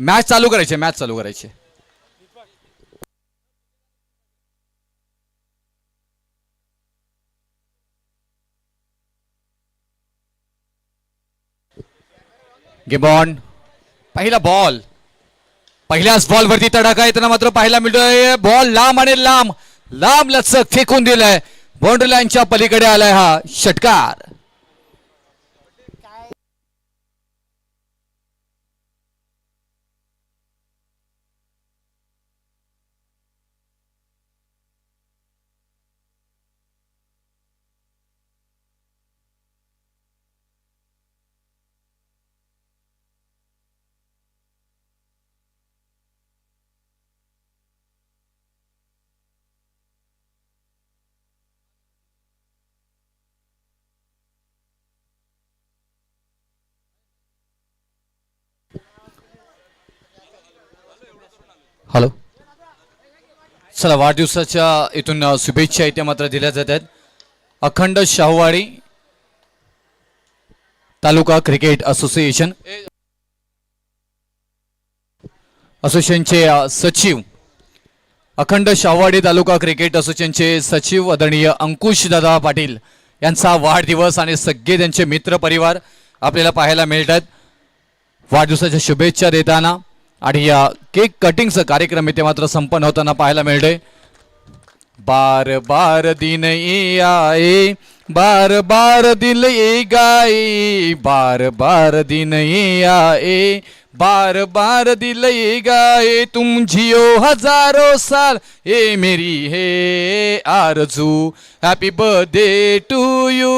Match चालू करायची, match चालू करायची. Game on. पहिला बॉल, पहिल्याच बॉल वरती तडाखा येताना मात्र पाहायला मिळतोय. बॉल लांब आणि लांब लांब लचक फेकून दिलाय. बाउंड्री लाईनच्या पलीकडे आलाय हा षटकार. हॅलो, चला वाढदिवसाच्या इथून शुभेच्छा इथे मात्र दिल्या जात आहेत. अखंड शाहूवाडी तालुका क्रिकेट असोसिएशनचे सचिव, अखंड शाहूवाडी तालुका क्रिकेट असोसिएशनचे सचिव आदरणीय अंकुश दादा पाटील यांचा वाढदिवस आणि सगळे त्यांचे मित्र परिवार आपल्याला पाहायला मिळतात. वाढदिवसाच्या शुभेच्छा देताना आणि या केक कटिंगचा कार्यक्रम इथे मात्र संपन्न होताना पाहायला मिळते. बार बार दिन ये आए, बार बार दिल ये गाए, बार बार दिन ये आए, बार बार दिल ये गाए, तुम जियो हजारों साल ये मेरी है आरज़ू. Happy birthday to you,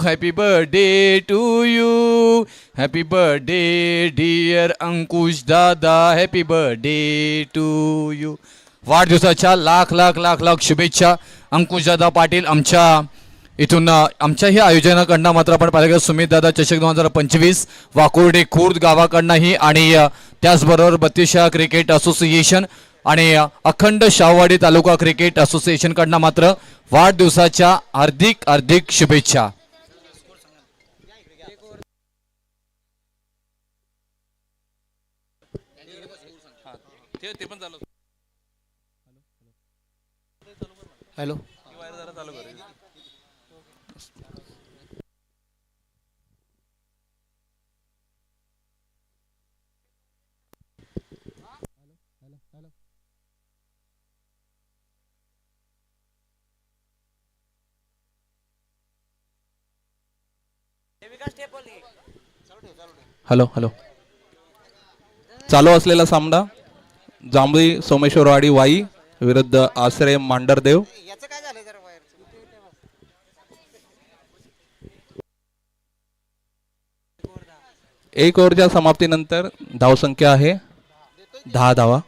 happy birthday to you, happy birthday dear Ankush Dada, happy birthday to you. वाढदिवसाच्या लाख लाख लाख लाख शुभेच्छा अंकुशदादा पाटील. आमच्या इथून आमच्याही आयोजनाकडनं मात्र आपण पाहिलं की सुमित दादा चषक 2025 वाकुर्डे खुर्द गावाकडनंही आणि त्याचबरोबर 32 क्रिकेट असोसिएशन आणि अखंड शाहूवाडी तालुका क्रिकेट असोसिएशनकडनं मात्र वाढदिवसाच्या हार्दिक हार्दिक शुभेच्छा. हॅलो, हॅलो हॅलो, चालू असलेला सामना जांभळी सोमेश्वरवाडी वाई विरुद्ध आश्रय मांडरदेव. एक ओव्हरच्या समाप्तीनंतर धावसंख्या आहे 10 धावा.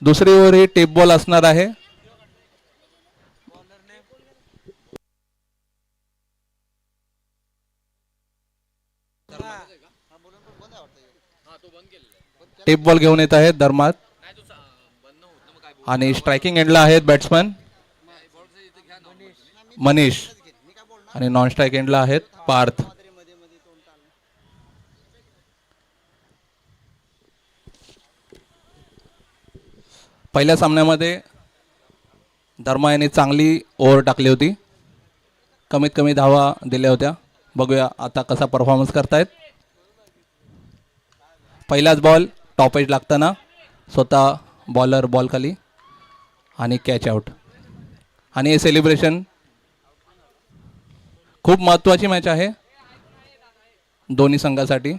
दुसरी ओव्हर ही टेप बॉल असणार आहे. टेप बॉल घेऊन येत आहेत धर्मात आणि स्ट्रायकिंग एंडला आहेत बॅट्समन मनीष आणि नॉन स्ट्राइक एंडला आहेत पार्थ. पहिल्या सामन्यामध्ये धर्मा यांनी चांगली ओव्हर टाकली होती, कमीत कमी धावा दिल्या होत्या. बघूया आता कसा परफॉर्मन्स करतायत. पहिलाच बॉल टॉप एज लागताना स्वतः बॉलर बॉल खाली आणि कॅच आउट. आणि हे सेलिब्रेशन खूप महत्त्वाची मॅच आहे दोन्ही संघासाठी.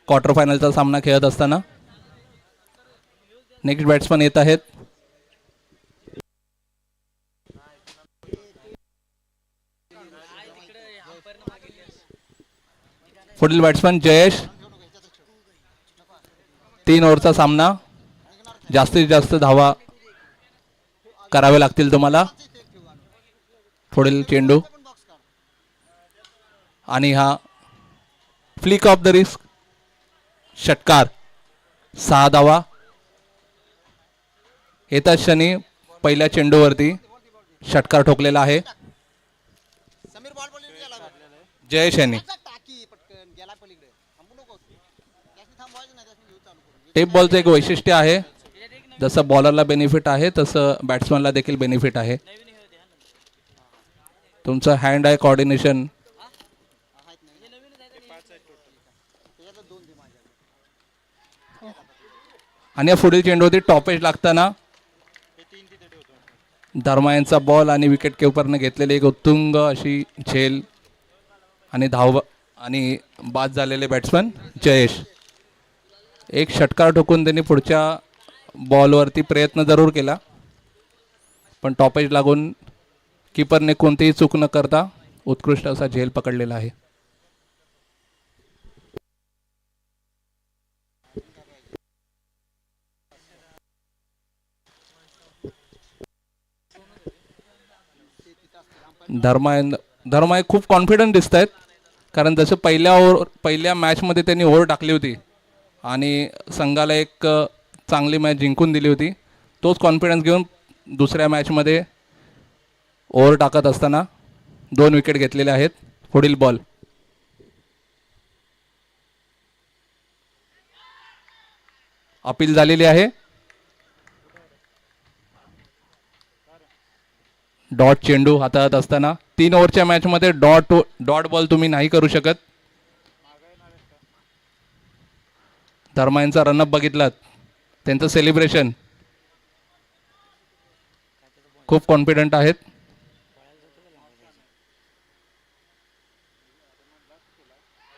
क्वार्टर फायनलचा सामना खेळत असताना नेक्स्ट बॅट्समन येत आहेत पुढील बॅट्समन जयेश. 3 ओव्हरचा सामना, जास्तीत जास्त धावा करावे लागतील तुम्हाला. पुढील चेंडू आणि हा फ्लिक ऑफ द रिस्क षटकार. 6 धावा. येत्याच क्षणी पहिल्या चेंडूवरती षटकार ठोकलेला आहे जयेश यांनी. टेप बॉलचं एक वैशिष्ट्य आहे, जसं बॉलरला बेनिफिट आहे तसं बॅट्समनला देखील बेनिफिट आहे. तुमचं हँड आय कोऑर्डिनेशन आणि या पुढील चेंडूवरती टॉपेज लागताना धर्मा यांचा बॉल आणि विकेट किपरने घेतलेली एक उत्तुंग अशी झेल आणि धाव आणि बाद झालेले बॅट्समन जयेश. एक षटकार ठोकून त्यांनी पुढच्या बॉलवरती प्रयत्न जरूर केला, पण टॉपेज लागून किपरने कोणतीही चूक न करता उत्कृष्ट असा झेल पकडलेला आहे. धर्मा खूप कॉन्फिडंट दिसत आहेत, कारण जसं पहिल्या मॅचमध्ये त्यांनी ओव्हर टाकली होती आणि संघाला एक चांगली मॅच जिंकून दिली होती. तोच कॉन्फिडन्स घेऊन दुसऱ्या मॅचमध्ये ओव्हर टाकत असताना 2 विकेट घेतलेले आहेत. पुढील बॉल अपील झालेली आहे. डॉट चेंडू हाताळत असताना 3 ओव्हरच्या मॅचमध्ये डॉट बॉल तुम्ही नाही करू शकत. धर्मा यांचा रनअप बघितलात, त्यांचं सेलिब्रेशन खूप कॉन्फिडंट आहेत.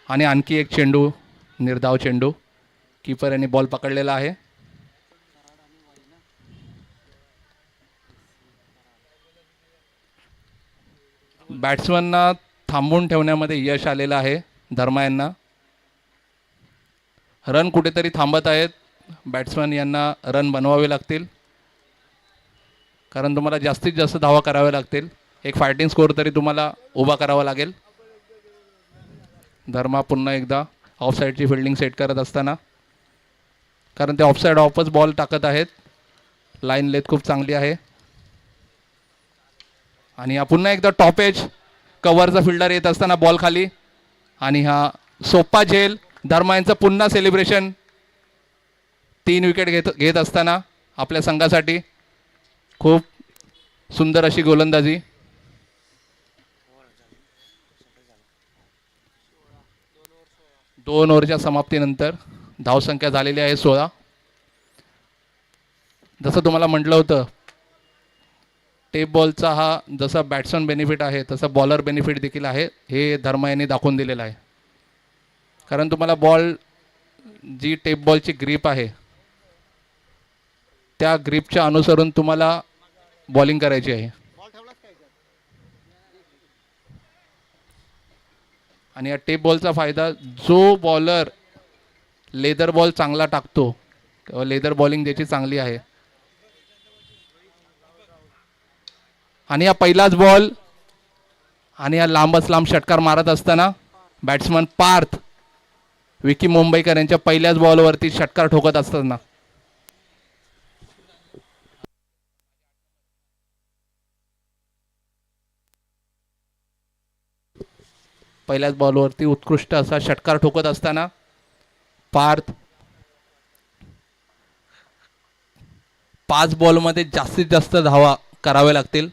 आणि आणखी एक चेंडू, निर्धाव चेंडू, कीपर यांनी बॉल पकडलेला आहे. बॅट्समनना थांबवून ठेवण्यामध्ये यश आलेलं आहे धर्मा यांना. रन कुठेतरी थांबत आहेत. बॅट्समन यांना रन बनवावे लागतील, कारण तुम्हाला जास्तीत जास्त धावा कराव्या लागतील. एक फायटिंग स्कोअर तरी तुम्हाला उभा करावा लागेल. धर्मा पुन्हा एकदा ऑफसाईडची फिल्डिंग सेट करत असताना, कारण ते ऑफसाईड ऑफच बॉल टाकत आहेत. लाईन लेथ खूप चांगली आहे. आणि हा पुन्हा एकदा टॉप एज कव्हरचा फिल्डर येत असताना बॉल खाली, आणि हा सोप्पा झेल. धर्मा यांचं पुन्हा सेलिब्रेशन 3 विकेट घेत असताना आपल्या संघासाठी खूप सुंदर अशी गोलंदाजी. दोन ओव्हरच्या समाप्तीनंतर धावसंख्या झालेली आहे 16. जसं तुम्हाला म्हटलं होतं, टेप बॉलचा हा जसा बॅट्समन बेनिफिट आहे तसा बॉलर बेनिफिट देखील आहे. हे धर्मा यांनी दाखवून दिलेलं आहे, कारण तुम्हाला बॉल जी टेप बॉलची ग्रीप आहे त्या ग्रीपच्या अनुसरून तुम्हाला बॉलिंग करायची आहे. आणि या टेप बॉलचा फायदा, जो बॉलर लेदर बॉल चांगला टाकतो किंवा लेदर बॉलिंग त्याची चांगली आहे. आणि हा पहिलाच बॉल, आणि हा लांबच लांब षटकार मारत असताना बॅट्समन पार्थ विकी मुंबईकर यांच्या पहिल्याच बॉलवरती षटकार ठोकत असताना पहिल्याच बॉलवरती उत्कृष्ट असा षटकार ठोकत असताना पार्थ 5 बॉलमध्ये जास्तीत जास्त धावा कराव्या लागतील,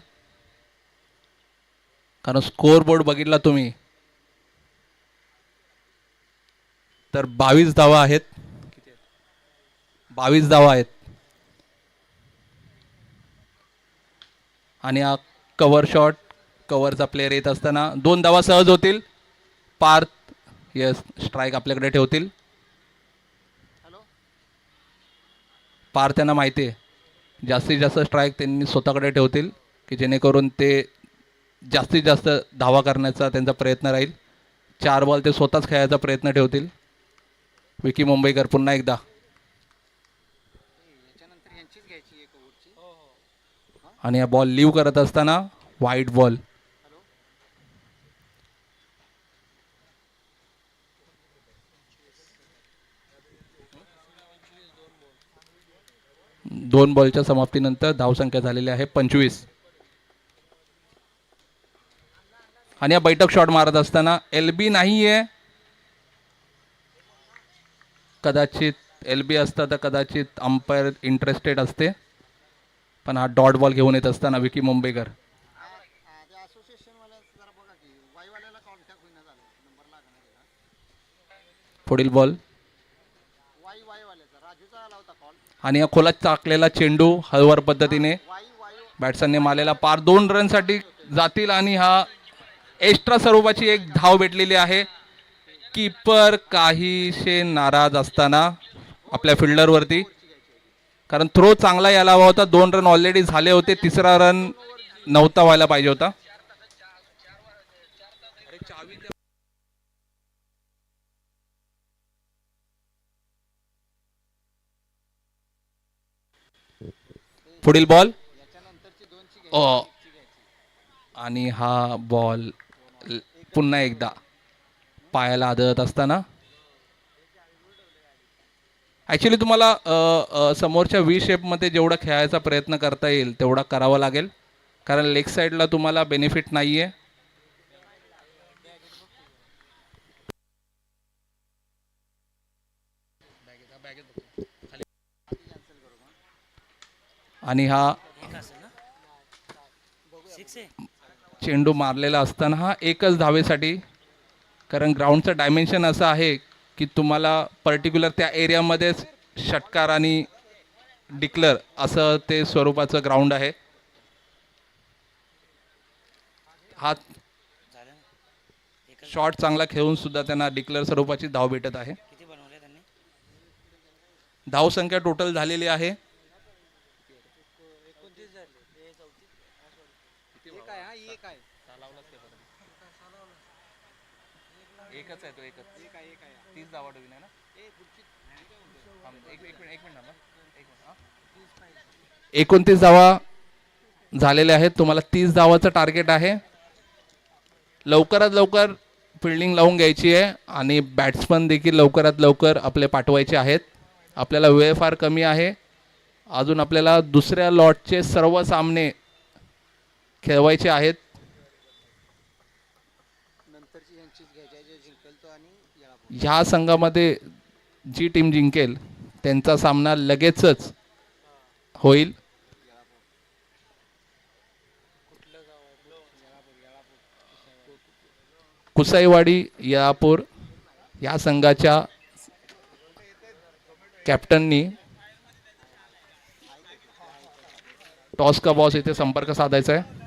कारण स्कोअर बोर्ड बघितला तुम्ही तर 22 धावा आहेत. 22 धावा आहेत. आणि हा कव्हर शॉट, कव्हरचा प्लेअर येत असताना 2 धावा सहज होतील. पार्थ यस स्ट्राईक आपल्याकडे ठेवतील. पार्थ त्यांना माहिती आहे जास्तीत जास्त स्ट्राईक त्यांनी स्वतःकडे ठेवतील, की जेणेकरून ते जास्तीत जास्त धावा करण्याचा त्यांचा प्रयत्न राहील. 4 बॉल ते स्वतःच खेळायचा प्रयत्न ठेवतील. विकी मुंबईकर पुन्हा एकदा, आणि हा बॉल लिव्ह करत असताना व्हाईट बॉल. दोन बॉलच्या समाप्तीनंतर धावसंख्या झालेली आहे 25. आणि हा बैठक शॉट मारत असताना LB नाही आहे, कदाचित LB असता तर कदाचित अंपायर इंटरेस्टेड असते, पण हा डॉट बॉल घेऊन येत असताना विकी मुंबईकर. पुढील बॉल आणि या खोलात टाकलेला चेंडू हळूवार पद्धतीने बॅट्समनने मारलेला पार 2 रनसाठी जातील आणि हा एक्स्ट्रा स्वरूपाची एक धाव भेटलेली आहे. कीपर काहीशे नाराज असताना आपल्या फिल्डरवरती, कारण थ्रो चांगला यायला हवा होता. 2 रन ऑलरेडी झाले होते, तिसरा रन नव्हता व्हायला पाहिजे होता. पुढील बॉल आणि हा बॉल पुन्हा एकदा पायाला आदळत असताना ॲक्च्युली तुम्हाला समोरच्या व्ही शेपमध्ये जेवढा खेळायचा प्रयत्न करता येईल तेवढा करावा लागेल, कारण लेग साईडला तुम्हाला बेनिफिट नाही आहे. आणि हा चेंडू मारलेला असताना हा एकच धावेसाठी, कारण ग्राउंडचं डायमेन्शन असं आहे की तुम्हाला पर्टिक्युलर त्या एरियामध्येच षटकार आणि डिक्लेअर असं ते स्वरूपाचं ग्राउंड आहे. हा शॉट चांगला खेळून सुद्धा त्यांना डिक्लेअर स्वरूपाची धाव भेटत आहे. धाव संख्या टोटल झालेली आहे एकच आहे तो, एकच 30 धावा डोईन आहे ना. 29 धावा झालेल्या आहेत. तुम्हाला 30 धावाचं टार्गेट आहे. लवकरात लवकर फिल्डिंग लावून घ्यायची आहे आणि बॅट्समन देखील लवकरात लवकर आपले पाठवायचे आहेत. आपल्याला वेळ फार कमी आहे. अजून आपल्याला दुसऱ्या लॉटचे सर्व सामने खेळवायचे आहेत. ह्या संघामध्ये जी टीम जिंकेल त्यांचा सामना लगेचच होईल. कुसाईवाडी येळापूर या संघाच्या कॅप्टननी टॉस का बॉस इथे संपर्क साधायचा आहे.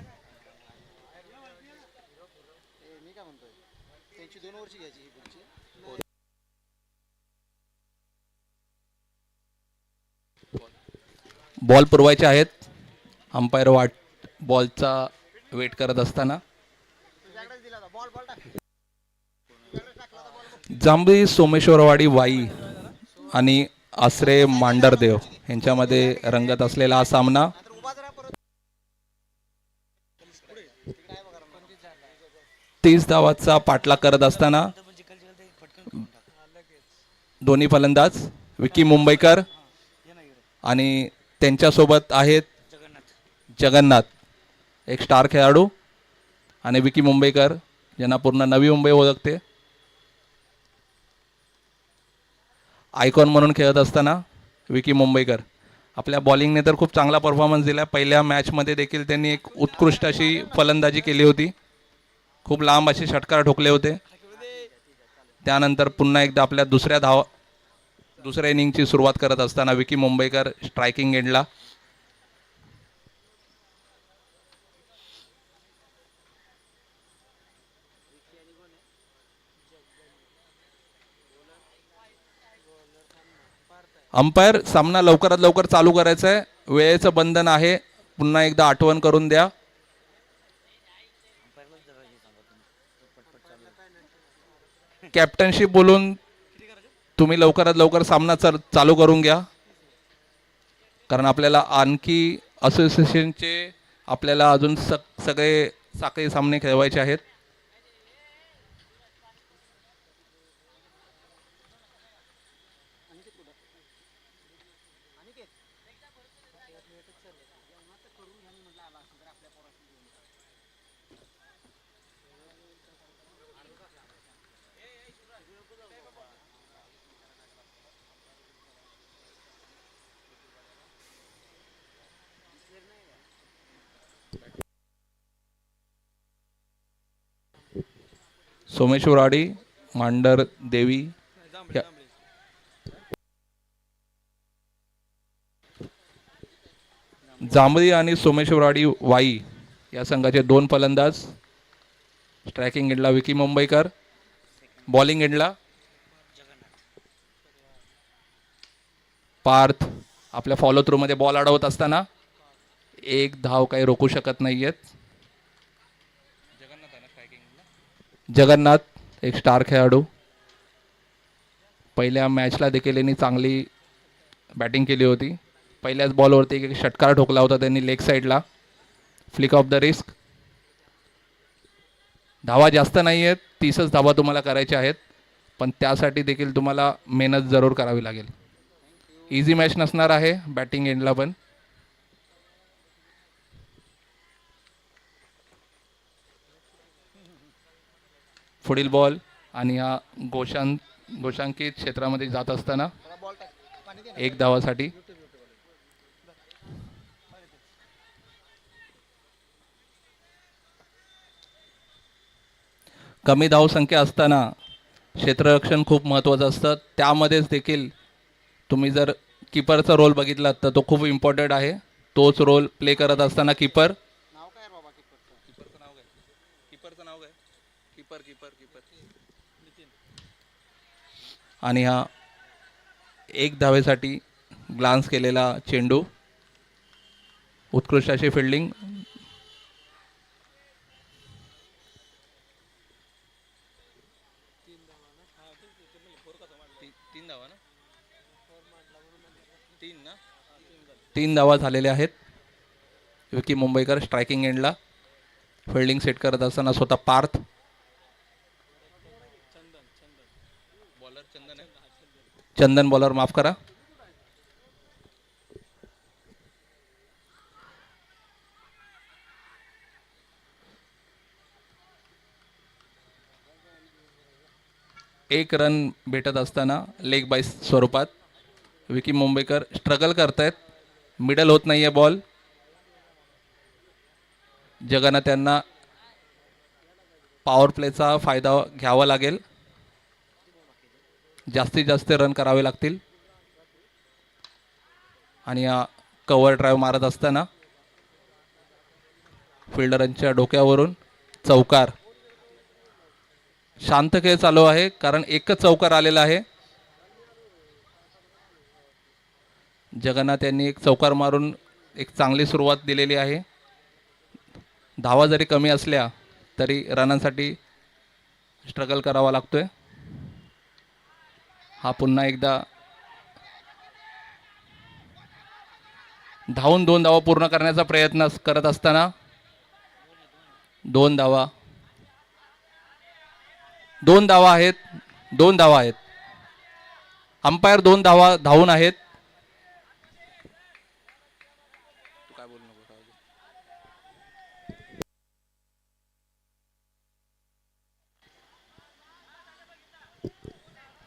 बॉल पुरवायचे आहेत. अंपायर बॉलचा वेट करत असताना जांभळी सोमेश्वरवाडी वाई आणि आसरे मांडरदेव यांच्यामध्ये रंगत असलेला हा सामना. तीस धावाचा पाठलाग करत असताना दोन्ही फलंदाज विकी मुंबईकर आणि त्यांच्यासोबत आहेत जगन्नाथ, एक स्टार खेळाडू, आणि विकी मुंबईकर ज्यांना पूर्ण नवी मुंबई ओळखते. आयकॉन म्हणून खेळत असताना विकी मुंबईकर आपल्या बॉलिंगने तर खूप चांगला परफॉर्मन्स दिला. पहिल्या मॅचमध्ये देखील त्यांनी एक उत्कृष्ट अशी फलंदाजी केली होती. खूप लांब असे षटकार ठोकले होते. त्यानंतर पुन्हा एकदा आपल्या दुसऱ्या इनिंगची सुरुवात करत असताना विकी मुंबईकर स्ट्रायकिंग एंडला. अंपायर सामना लवकरात लवकर चालू करायचा आहे. वेळेचं बंधन आहे, पुन्हा एकदा आठवण करून द्या. कॅप्टनशिप बोलून तुम्ही लवकरात लवकर सामना चालू करून घ्या, कारण आपल्याला आणखी असोसिएशनचे आपल्याला अजून सगळे साखळी सामने खेळवायचे आहेत. सोमेश्वरवाडी मांडर देवी या जांभळी आणि सोमेश्वरवाडी वाई या संघाचे 2 फलंदाज. स्ट्रायकिंग एंडला विकी मुंबईकर, बॉलिंग एंडला पार्थ. आपल्या फॉलो थ्रूमध्ये बॉल अडवत असताना एक धाव काही रोखू शकत नाही आहेत. जगन्नाथ एक स्टार खेळाडू. पहिल्या मॅचला देखील यांनी चांगली बॅटिंग केली होती. पहिल्याच बॉलवरती एक षटकार ठोकला होता त्यांनी लेग साईडला. Flick off the risk. धावा जास्त नाही आहेत, 30च धावा तुम्हाला करायच्या आहेत, पण त्यासाठी देखील तुम्हाला मेहनत जरूर करावी लागेल. इझी मॅच नसणार आहे बॅटिंग एंडला पण. पुढील बॉल आणि हा गोशांकित क्षेत्रामध्ये जात असताना 1 धावासाठी. कमी धावसंख्या असताना क्षेत्ररक्षण खूप महत्त्वाचं असतं. त्यामध्येच देखील तुम्ही जर किपरचा रोल बघितलात तर तो खूप इम्पॉर्टंट आहे. तोच रोल प्ले करत असताना किपरचं नाव काय? आणि हा 1 धावेसाठी ग्लान्स केलेला चेंडू. उत्कृष्ट अशी फिल्डिंग. तीन धावा झालेल्या आहेत. विकी मुंबईकर स्ट्रायकिंग एंडला. फिल्डिंग सेट करत असताना स्वतः पार्थ. चंदन बॉलर माफ करा. एक रन भेटत असताना लेग बाय स्वरूपात विकी मुंबईकर स्ट्रगल करतायत. मिडल होत नाही आहे बॉल. जगांना त्यांना पॉवर प्लेचा फायदा घ्यावा लागेल. जास्तीत जास्त रन करावे लागतील. आणि हा कव्हर ड्राईव्ह मारत असताना फिल्डरांच्या डोक्यावरून चौकार. शांत खेळ चालू आहे कारण एकच चौकार आलेला आहे. जगन्नाथ यांनी एक चौकार मारून एक चांगली सुरुवात दिलेली आहे. धावा जरी कमी असल्या तरी रनांसाठी स्ट्रगल करावा लागतोय. हा पुन्हा एकदा धावून 2 धावा पूर्ण करण्याचा प्रयत्न करत असताना 2 धावा. 2 धावा आहेत. 2 धावा आहेत. अंपायर 2 धावा धावून आहेत.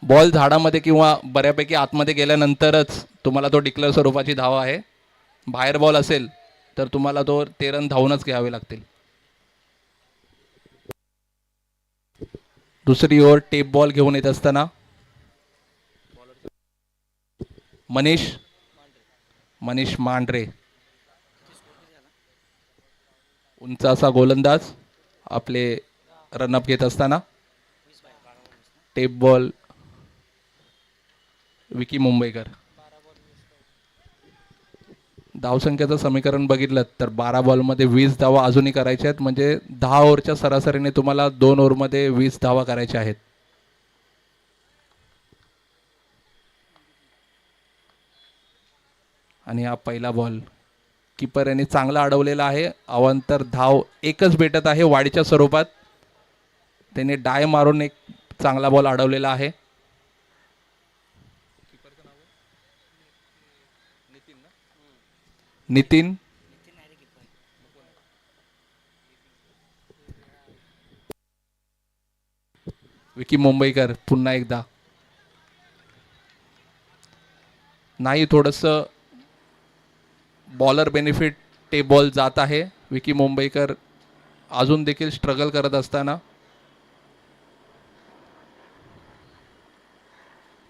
बॉल झाडामध्ये किंवा बऱ्यापैकी आतमध्ये गेल्यानंतरच तुम्हाला तो डिक्लेअर स्वरूपाची धावा आहे. बाहेर बॉल असेल तर तुम्हाला तो 13 रन धावूनच घ्यावे लागतील. दुसरी ओव्हर टेप बॉल घेऊन येत असताना मनीष मांढरे उंच असा गोलंदाज आपले रनअप घेत असताना टेप बॉल विकी मुंबईकर. धावसंख्येचं समीकरण बघितलं तर 12 बॉलमध्ये 20 धावा अजूनही करायच्या आहेत. म्हणजे 10 ओव्हरच्या सरासरीने तुम्हाला 2 ओव्हरमध्ये 20 धावा करायच्या आहेत. आणि हा पहिला बॉल किपर यांनी चांगला अडवलेला आहे. अवांतर धाव एकच भेटत आहे वाढीच्या स्वरूपात. त्याने डाय मारून एक चांगला बॉल अडवलेला आहे. नितीन विकी मुंबईकर पुन्हा एकदा नाही. थोडंसं बॉलर बेनिफिट ते बॉल जात आहे. विकी मुंबईकर अजून देखील स्ट्रगल करत असताना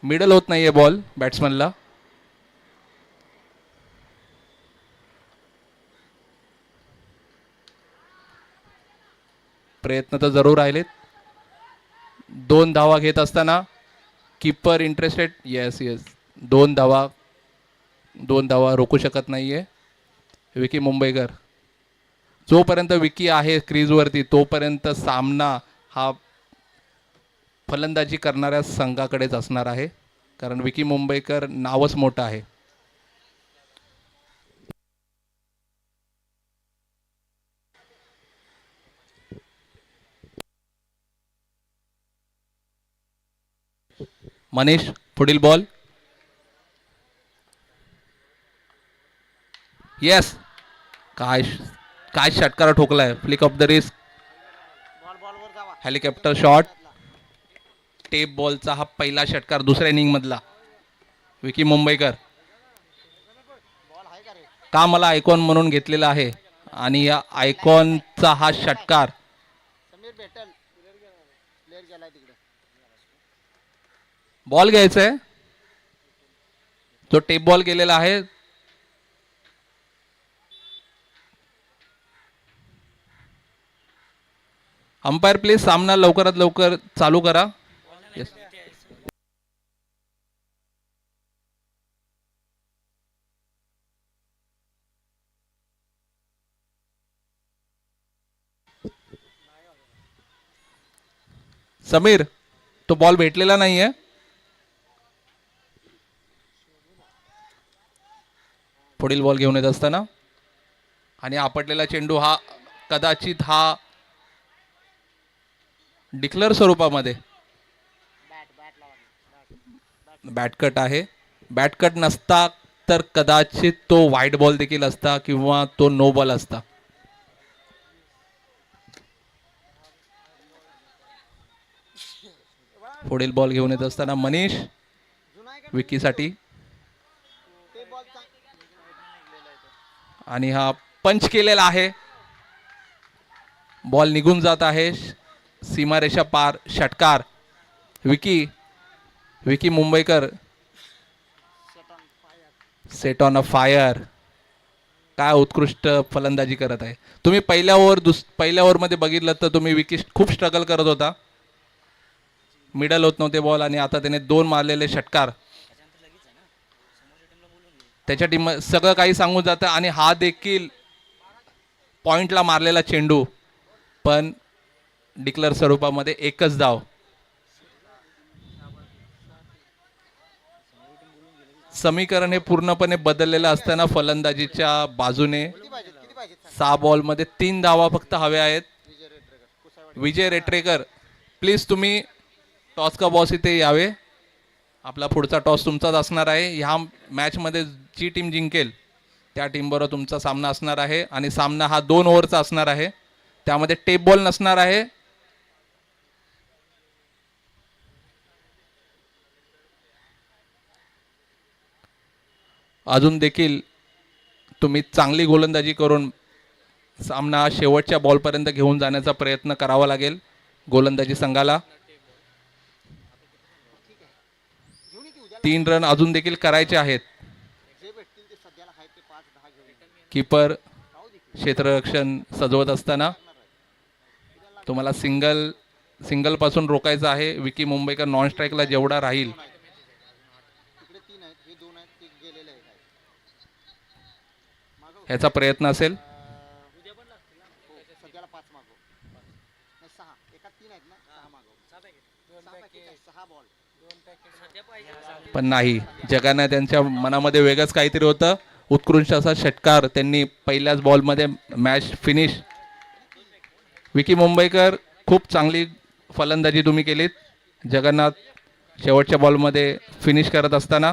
मिडल होत नाहीये बॉल बॅट्समनला. प्रयत्न तर जरूर राहिलेत. 2 धावा घेत असताना कीपर इंटरेस्टेड. येस येस, 2 धावा रोखू शकत नाहीये विकी मुंबईकर. जोपर्यंत विकी आहे क्रीजवरती तोपर्यंत सामना हा फलंदाजी करणाऱ्या संघाकडेच असणार आहे, कारण विकी मुंबईकर नावच मोठं आहे. मनीष, पुढील बॉल. येस, काय काय षटकार ठोकलाय. Flick off the wrist, helicopter shot. Tape बॉलचा हा पहिला षटकार दुसऱ्या इनिंग मधला. विकी मुंबईकर का मला आयकॉन म्हणून घेतलेला आहे, आणि या आयकॉनचा हा षटकार. बॉल घ्यायचा आहे, जो टेप बॉल गेलेला आहे. अंपायर प्लीज सामना लवकरात लवकर चालू करा. Yes. समीर, तो बॉल भेटलेला नाहीये. पुढील बॉल घेऊन येत असताना आणि आपटलेला चेंडू हा कदाचित हा डिक्लेअर स्वरूपामध्ये बॅटकट आहे. बॅटकट नसता तर कदाचित तो व्हाईट बॉल देखील असता किंवा तो नो बॉल असता. पुढील बॉल घेऊन येत असताना मनीष विकीसाठी, आणि हा पंच केलेला आहे. बॉल निघून जात आहे सीमारेषा पार. षटकार. विकी मुंबईकर सेट ऑन अ फायर. काय उत्कृष्ट फलंदाजी करत आहे. तुम्ही पहिल्या ओव्हरमध्ये बघितलं तर तुम्ही विकी खूप स्ट्रगल करत होता, मिडल होत नव्हते बॉल, आणि आता त्याने 2 मारलेले षटकार त्याच्या टीम सगळं काही सांगून जातं. आणि हा देखील पॉइंटला मारलेला चेंडू, पण डिक्लेअर स्वरूपामध्ये एकच धाव. समीकरण हे पूर्णपणे बदललेलं असताना फलंदाजीच्या बाजूने 6 बॉलमध्ये 3 धावा फक्त हव्या आहेत. विजय रेटरेकर, प्लीज तुम्ही टॉस का बॉस इथे यावे. आपला पुढचा टॉस तुमचाच असणार आहे. ह्या मॅचमध्ये जी टीम जिंकेल त्या टीमबरोबर तुमचा सामना असणार आहे, आणि सामना हा 2 ओव्हरचा असणार आहे. त्यामध्ये टेप बॉल नसणार आहे. अजून देखील तुम्ही चांगली गोलंदाजी करून सामना शेवटच्या बॉलपर्यंत घेऊन जाण्याचा प्रयत्न करावा लागेल गोलंदाजी संघाला. 3 रन अजून देखील करायचे आहेत. कीपर क्षेत्ररक्षण सजवत असताना तुम्हाला सिंगल पासून रोखायचं आहे. विकी मुंबईकर नॉन स्ट्राईकला जेवढा राहील ह्याचा प्रयत्न असेल. पण नाही, जगानं त्यांच्या मनामध्ये वेगळंच काहीतरी होतं. उत्कृष्ट असा षटकार त्यांनी पहिल्याच बॉलमध्ये मॅच फिनिश. विकी मुंबईकर, खूप चांगली फलंदाजी तुम्ही केलीत. जगन्नाथ शेवटच्या बॉलमध्ये फिनिश करत असताना